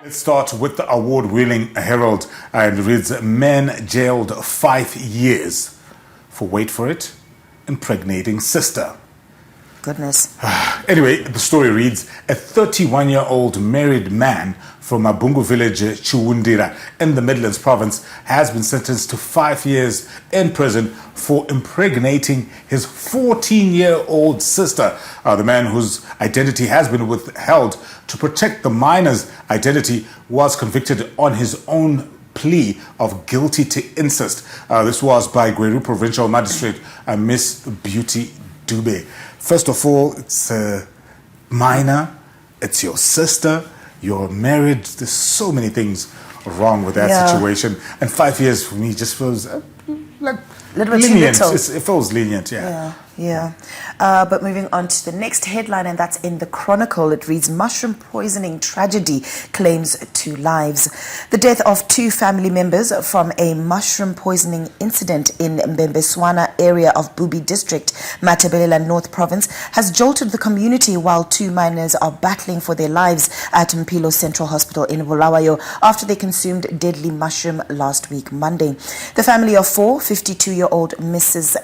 Let's start with the award-winning Herald, and it reads, "Man jailed 5 years for, wait for it, impregnating sister." Goodness. Anyway, the story reads, a 31-year-old married man from Mabungu village, Chiwundira, in the Midlands province, has been sentenced to 5 years in prison for impregnating his 14-year-old sister. The man, whose identity has been withheld to protect the minor's identity, was convicted on his own plea of guilty to incest. This was by Gweru Provincial Magistrate Miss Beauty Dube. First of all, it's a minor, it's your sister, you're married. There's so many things wrong with that situation. And 5 years for me just feels like a little bit lenient. too little. It feels lenient, Yeah. But moving on to the next headline, and that's in the Chronicle. It reads, mushroom poisoning tragedy claims 2 lives. The death of 2 family members from a mushroom poisoning incident in Mbembeswana area of Bubi district, Matabeleland North Province, has jolted the community, while 2 minors are battling for their lives at Mpilo Central Hospital in Bulawayo after they consumed deadly mushroom last week, Monday. The family of 4, 52-year-old Mrs.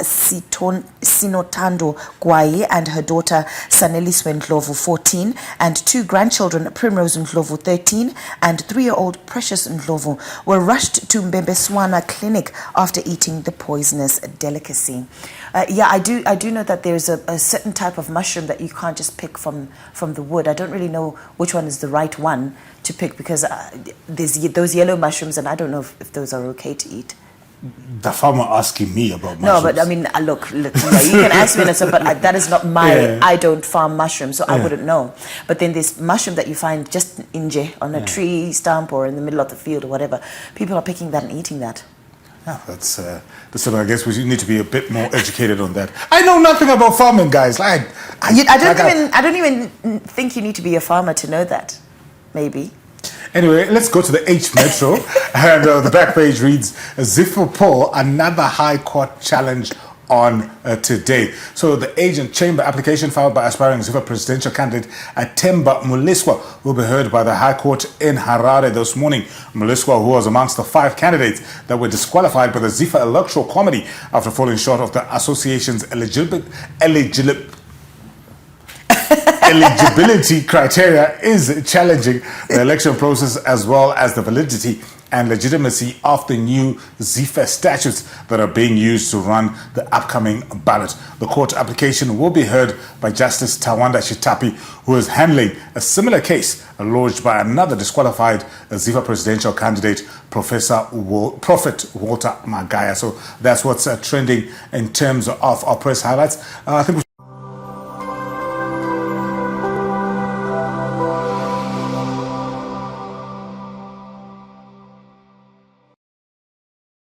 Sinotando Gwai and her daughter Saneliswe Ndlovu, 14, and 2 grandchildren, Primrose Ndlovu, 13, and 3-year-old Precious Ndlovu, were rushed to Mbembeswana Clinic after eating the poisonous delicacy. I do know that there's a certain type of mushroom that you can't just pick from the wood. I don't really know which one is the right one to pick, because there's those yellow mushrooms, and I don't know if those are okay to eat. The farmer asking me about mushrooms. No, but I mean, look, you can ask me, but that is not my, I don't farm mushrooms, so I wouldn't know. But then this mushroom that you find just on a tree stump or in the middle of the field or whatever, people are picking that and eating that. Yeah, that's I guess we need to be a bit more educated on that. I know nothing about farming, guys. I don't even think you need to be a farmer to know that. Maybe. Anyway, let's go to the H Metro. And the back page reads, Zifo poll, another High Court challenge on today. So the agent chamber application filed by aspiring Zifo presidential candidate Temba Muliswa will be heard by the High Court in Harare this morning. Muliswa, who was amongst the 5 candidates that were disqualified by the Zifo Electoral Committee after falling short of the association's eligibility criteria, is challenging the election process as well as the validity and legitimacy of the new ZIFA statutes that are being used to run the upcoming ballot. The court application will be heard by Justice Tawanda Shitapi, who is handling a similar case lodged by another disqualified ZIFA presidential candidate, Prophet Walter Magaya. So that's what's trending in terms of our press highlights. I think